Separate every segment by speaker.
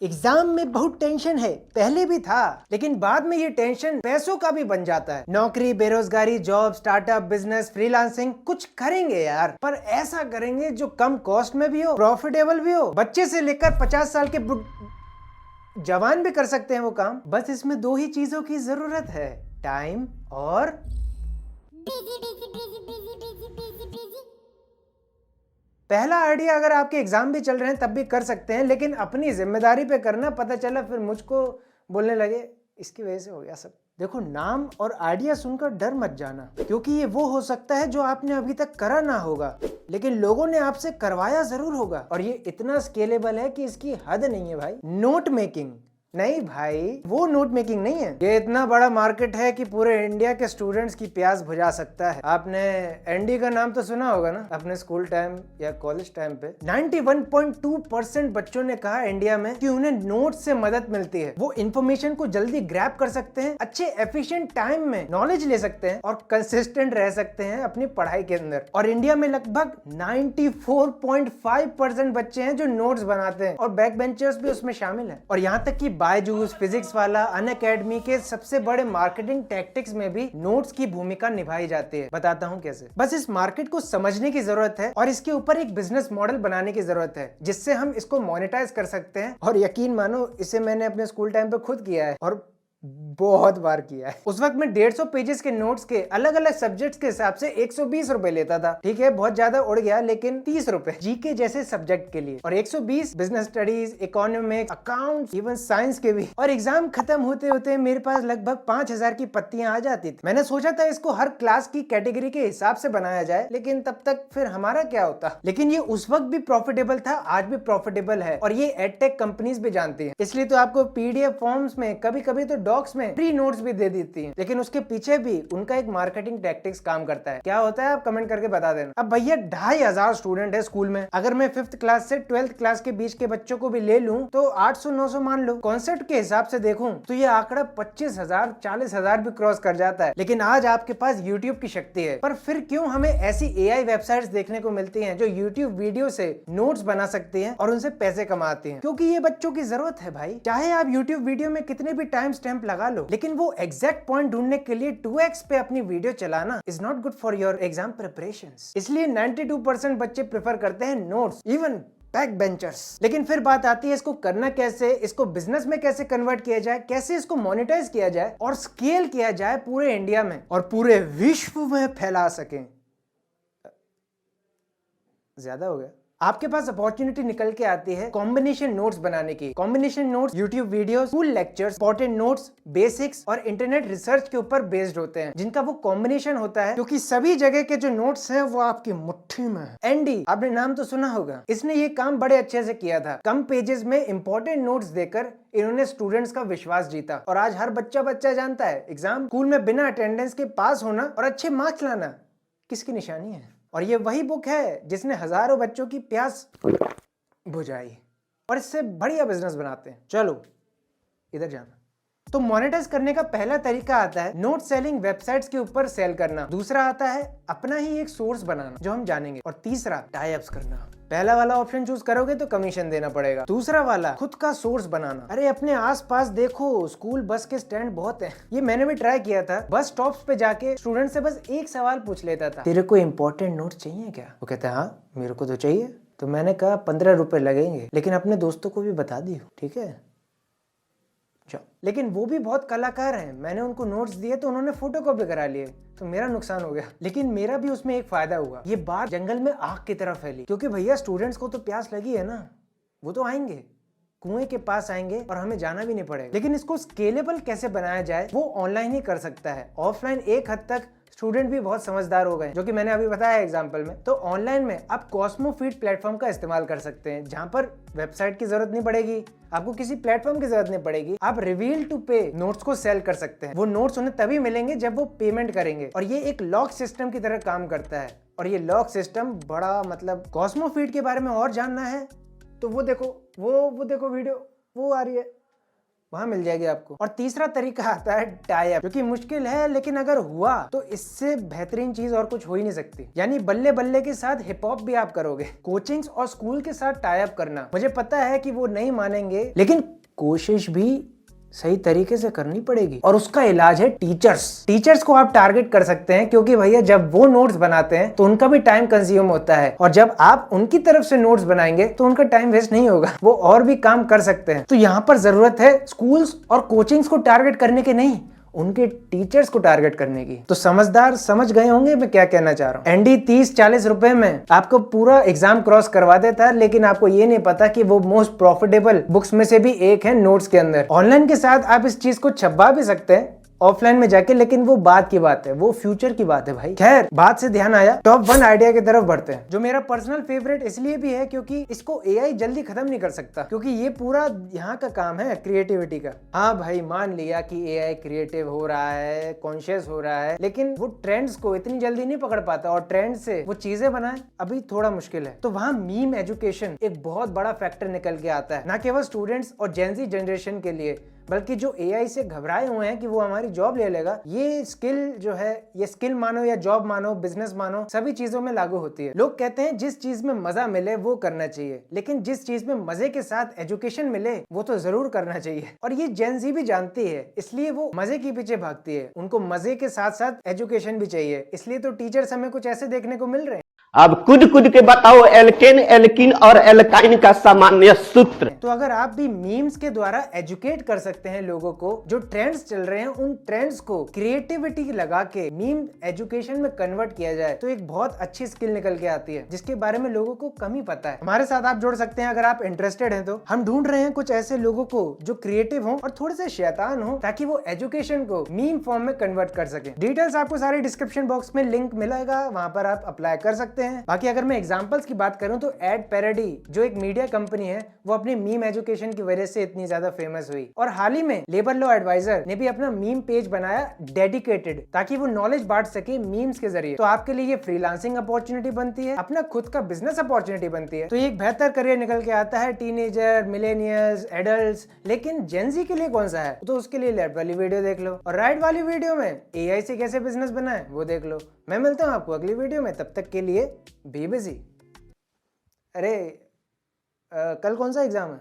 Speaker 1: Exam में बहुत tension है, पहले भी था, लेकिन बाद में ये टेंशन पैसों का भी बन जाता है। नौकरी, बेरोजगारी, जॉब, स्टार्टअप, बिजनेस, फ्रीलांसिंग कुछ करेंगे यार, पर ऐसा करेंगे जो कम कॉस्ट में भी हो, प्रॉफिटेबल भी हो, बच्चे से लेकर 50 साल के जवान भी कर सकते हैं वो काम। बस इसमें दो ही चीजों की जरूरत है, टाइम और पहला आइडिया अगर आपके एग्जाम भी चल रहे हैं तब भी कर सकते हैं, लेकिन अपनी जिम्मेदारी पे करना। पता चला फिर मुझको बोलने लगे इसकी वजह से हो गया सब। देखो, नाम और आइडिया सुनकर डर मत जाना, क्योंकि ये वो हो सकता है जो आपने अभी तक करा ना होगा, लेकिन लोगों ने आपसे करवाया जरूर होगा। और ये इतना स्केलेबल है कि इसकी हद नहीं है भाई। नोट मेकिंग नहीं भाई, वो नोट मेकिंग नहीं है। ये इतना बड़ा मार्केट है कि पूरे इंडिया के स्टूडेंट्स की प्यास बुझा सकता है। आपने एनडी का नाम तो सुना होगा ना अपने स्कूल टाइम या कॉलेज टाइम पे। 91.2% बच्चों ने कहा इंडिया में कि उन्हें नोट से मदद मिलती है। वो इन्फॉर्मेशन को जल्दी ग्रैब कर सकते हैं, अच्छे एफिशिएंट टाइम में नॉलेज ले सकते हैं और कंसिस्टेंट रह सकते हैं अपनी पढ़ाई के अंदर। और इंडिया में लगभग 94.5% बच्चे हैं जो नोट्स बनाते हैं, और बैक बेंचर्स भी उसमें शामिल है। और यहाँ तक कि बायजूस, फिजिक्स वाला, अनअकैडमी के सबसे बड़े मार्केटिंग टैक्टिक्स में भी नोट्स की भूमिका निभाई जाती है। बताता हूँ कैसे। बस इस मार्केट को समझने की जरूरत है और इसके ऊपर एक बिजनेस मॉडल बनाने की जरूरत है, जिससे हम इसको मोनेटाइज कर सकते हैं। और यकीन मानो, इसे मैंने अपने स्कूल टाइम पे खुद किया है और बहुत बार किया है। उस वक्त मैं 150 पेजेस के नोट्स के अलग अलग सब्जेक्ट्स के हिसाब से 120 रुपए लेता था। ठीक है, बहुत ज्यादा उड़ गया, लेकिन 30 रुपए जीके जैसे सब्जेक्ट के लिए, और 120 business studies, economics, account, even science के भी। और एग्जाम खत्म होते होते मेरे पास लगभग 5000 की पत्तियां आ जाती थी। मैंने सोचा था इसको हर क्लास की कैटेगरी के हिसाब से बनाया जाए, लेकिन तब तक फिर हमारा क्या होता। लेकिन ये उस वक्त भी प्रॉफिटेबल था, आज भी प्रॉफिटेबल है, और ये एडटेक कंपनीज भी जानती है। इसलिए तो आपको पीडीएफ फॉर्म्स में, कभी कभी तो डॉक्स में फ्री नोट्स भी दे देती हैं। लेकिन उसके पीछे भी उनका एक मार्केटिंग टैक्टिक्स काम करता है। क्या होता है आप कमेंट करके बता देना। अब भैया 2500 स्टूडेंट है स्कूल में, अगर मैं 5th क्लास से 12th क्लास के बीच के बच्चों को भी ले लूं तो 800-900 मान लो। कॉन्सेप्ट के हिसाब से देखूं तो ये आंकड़ा 25,000, 40,000 भी क्रॉस कर जाता है। लेकिन आज आपके पास यूट्यूब की शक्ति है। पर फिर क्यों हमें ऐसी एआई वेबसाइट्स देखने को मिलती हैं जो यूट्यूब वीडियो से नोट्स बना सकती हैं और उनसे पैसे कमाती हैं? क्योंकि ये बच्चों की जरूरत है भाई। चाहे आप यूट्यूब वीडियो में कितने भी टाइम स्टैम्प लगा लो, लेकिन वो एग्जैक्ट पॉइंट ढूंढने के लिए 2x पे अपनी वीडियो चलाना is not good for your exam preparations. इसलिए 92% बच्चे प्रेफर करते हैं नोट्स, इवन बैक बेंचर्स। लेकिन फिर बात आती है इसको करना कैसे, इसको बिजनेस में कैसे कन्वर्ट किया जाए, कैसे इसको मोनेटाइज किया जाए और स्केल किया जाए पूरे इंडिया में और पूरे विश्व में फैला सकें। ज्यादा हो गया। आपके पास अपॉर्चुनिटी निकल के आती है कॉम्बिनेशन नोट्स बनाने की। Combination notes YouTube video, school lectures, important notes, basics और इंटरनेट रिसर्च के ऊपर बेस्ड होते हैं, जिनका वो कॉम्बिनेशन होता है, क्योंकि सभी जगह के जो नोट्स हैं वो आपकी मुट्ठी में है। एनडी, आपने नाम तो सुना होगा। इसने ये काम बड़े अच्छे से किया था। कम पेजेस में इंपॉर्टेंट नोट्स देकर इन्होंने स्टूडेंट्स का विश्वास जीता, और आज हर बच्चा जानता है एग्जाम स्कूल में बिना अटेंडेंस के पास होना और अच्छे मार्क्स लाना किसकी निशानी है। और ये वही बुक है जिसने हजारों बच्चों की प्यास बुझाई, और इससे बढ़िया बिजनेस बनाते हैं। चलो इधर जाना। तो मोनेटाइज करने का पहला तरीका आता है नोट सेलिंग वेबसाइट्स के ऊपर सेल करना। दूसरा आता है अपना ही एक सोर्स बनाना, जो हम जानेंगे। और तीसरा टाई अप्स करना। पहला वाला ऑप्शन चूज करोगे तो कमीशन देना पड़ेगा। दूसरा वाला खुद का सोर्स बनाना। अरे अपने आसपास देखो, स्कूल बस के स्टैंड बहुत हैं। ये मैंने भी ट्राई किया था। बस स्टॉप्स पे जाके स्टूडेंट से बस एक सवाल पूछ लेता था, तेरे को इंपॉर्टेंट नोट चाहिए क्या? वो कहता है हाँ मेरे को तो चाहिए। तो मैंने कहा 15 रुपए लगेंगे, लेकिन अपने दोस्तों को भी बता दियो, ठीक है? लेकिन वो भी बहुत कलाकार हैं। मैंने उनको नोट्स दिए तो उन्होंने फोटोकॉपी करा लिए, तो मेरा नुकसान हो गया। लेकिन मेरा भी उसमें एक फायदा हुआ। ये बात जंगल में आग की तरह फैली, क्योंकि भैया स्टूडेंट्स को तो प्यास लगी है ना, वो तो आएंगे, कुएं के पास आएंगे और हमें जाना भी नहीं पड़ेगा। लेकिन इसको स्केलेबल कैसे बनाया जाए वो ऑनलाइन ही कर सकता है। ऑफलाइन एक हद तक स्टूडेंट भी बहुत समझदार हो गए, जो कि मैंने अभी बताया एग्जांपल में। तो ऑनलाइन में आप कॉस्मो फीड प्लेटफॉर्म का इस्तेमाल कर सकते हैं, जहां पर वेबसाइट की जरूरत नहीं पड़ेगी, आपको किसी प्लेटफॉर्म की जरूरत नहीं पड़ेगी। आप रिवील टू पे नोट्स को सेल कर सकते हैं। वो नोट्स उन्हें तभी मिलेंगे जब वो पेमेंट करेंगे, और ये एक लॉक सिस्टम की तरह काम करता है। और ये लॉक सिस्टम बड़ा, मतलब कॉस्मो फीड के बारे में और जानना है तो वो देखो वीडियो वो आ रही है, वहां मिल जाएगी आपको। और तीसरा तरीका आता है टाई अप, जो कि मुश्किल है, लेकिन अगर हुआ तो इससे बेहतरीन चीज और कुछ हो ही नहीं सकती। यानी बल्ले बल्ले के साथ हिप हॉप भी आप करोगे। कोचिंग्स और स्कूल के साथ टाई अप करना, मुझे पता है कि वो नहीं मानेंगे, लेकिन कोशिश भी सही तरीके से करनी पड़ेगी। और उसका इलाज है टीचर्स को आप टारगेट कर सकते हैं, क्योंकि भैया जब वो नोट्स बनाते हैं तो उनका भी टाइम कंज्यूम होता है, और जब आप उनकी तरफ से नोट्स बनाएंगे तो उनका टाइम वेस्ट नहीं होगा, वो और भी काम कर सकते हैं। तो यहाँ पर जरूरत है स्कूल्स और कोचिंग्स को टारगेट करने के नहीं, उनके टीचर्स को टारगेट करने की। तो समझदार समझ गए होंगे मैं क्या कहना चाह रहा हूँ। एनडी 30-40 रुपए में आपको पूरा एग्जाम क्रॉस करवा देता है, लेकिन आपको ये नहीं पता कि वो मोस्ट प्रॉफिटेबल बुक्स में से भी एक है नोट्स के अंदर। ऑनलाइन के साथ आप इस चीज को छपवा भी सकते हैं ऑफलाइन में जाके, लेकिन वो बात की बात है, वो फ्यूचर की बात है भाई। खैर, बात से ध्यान आया, टॉप 1 आइडिया की तरफ बढ़ते हैं, जो मेरा पर्सनल फेवरेट इसलिए भी है क्योंकि इसको एआई जल्दी खत्म नहीं कर सकता, क्योंकि ये पूरा यहाँ का काम है क्रिएटिविटी का। हाँ भाई, मान लिया कि एआई क्रिएटिव हो रहा है, कॉन्शियस हो रहा है, लेकिन वो ट्रेंड्स को इतनी जल्दी नहीं पकड़ पाता, और ट्रेंड से वो चीजें बनाए अभी थोड़ा मुश्किल है। तो वहाँ मीम एजुकेशन एक बहुत बड़ा फैक्टर निकल के आता है, ना केवल स्टूडेंट्स और जेनजी जनरेशन के लिए, बल्कि जो एआई से घबराए हुए हैं कि वो हमारी जॉब ले लेगा। ये स्किल जो है, ये स्किल मानो या जॉब मानो, बिजनेस मानो, सभी चीजों में लागू होती है। लोग कहते हैं जिस चीज में मजा मिले वो करना चाहिए, लेकिन जिस चीज में मजे के साथ एजुकेशन मिले वो तो जरूर करना चाहिए। और ये जेन जी भी जानती है, इसलिए वो मजे के पीछे भागती है। उनको मजे के साथ साथ एजुकेशन भी चाहिए, इसलिए तो टीचर्स हमें कुछ ऐसे देखने को मिल रहे हैं।
Speaker 2: अब कूद के बताओ एल्केन, एल्किन और एल्काइन का सामान्य सूत्र।
Speaker 1: तो अगर आप भी मीम्स के द्वारा एजुकेट कर सकते हैं लोगों को, जो ट्रेंड्स चल रहे हैं उन ट्रेंड्स को क्रिएटिविटी लगा के मीम एजुकेशन में कन्वर्ट किया जाए, तो एक बहुत अच्छी स्किल निकल के आती है, जिसके बारे में लोगों को कम ही पता है। हमारे साथ आप जुड़ सकते हैं अगर आप इंटरेस्टेड हैं। तो हम ढूंढ रहे हैं कुछ ऐसे लोगों को जो क्रिएटिव हो और थोड़े से शैतान हो, ताकि वो एजुकेशन को मीम फॉर्म में कन्वर्ट कर सके। डिटेल्स आपको सारे डिस्क्रिप्शन बॉक्स में लिंक मिलेगा, वहां पर आप अप्लाई कर सकते हैं। बाकी अगर मैं एग्जांपल्स की बात करूं तो एड पैराडी जो एक मीडिया कंपनी है, वो अपनी मीम एजुकेशन की वजह से इतनी ज्यादा फेमस हुई। और हाल ही में लेबर लॉ एडवाइजर ने भी अपना मीम पेज बनाया डेडिकेटेड, ताकि वो नॉलेज बांट सके मीम्स के जरिए। तो आपके लिए ये फ्रीलांसिंग अपॉर्चुनिटी बनती है, अपना खुद का बिजनेस अपॉर्चुनिटी बनती है। तो एक बेहतर करियर निकल के आता है टीनेजर, मिलेनियल्स, एडल्ट्स। लेकिन जेनजी के लिए कौन सा है? तो उसके लिए लेफ्ट वाली वीडियो देख लो, और राइट वाली वीडियो में एआई से कैसे बिजनेस बनाए वो देख लो। मैं मिलता हूँ आपको अगली वीडियो में, तब तक के लिए बी बिजी। अरे कल कौन सा एग्जाम है?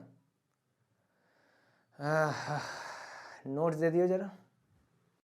Speaker 1: नोट्स दे दियो जरा।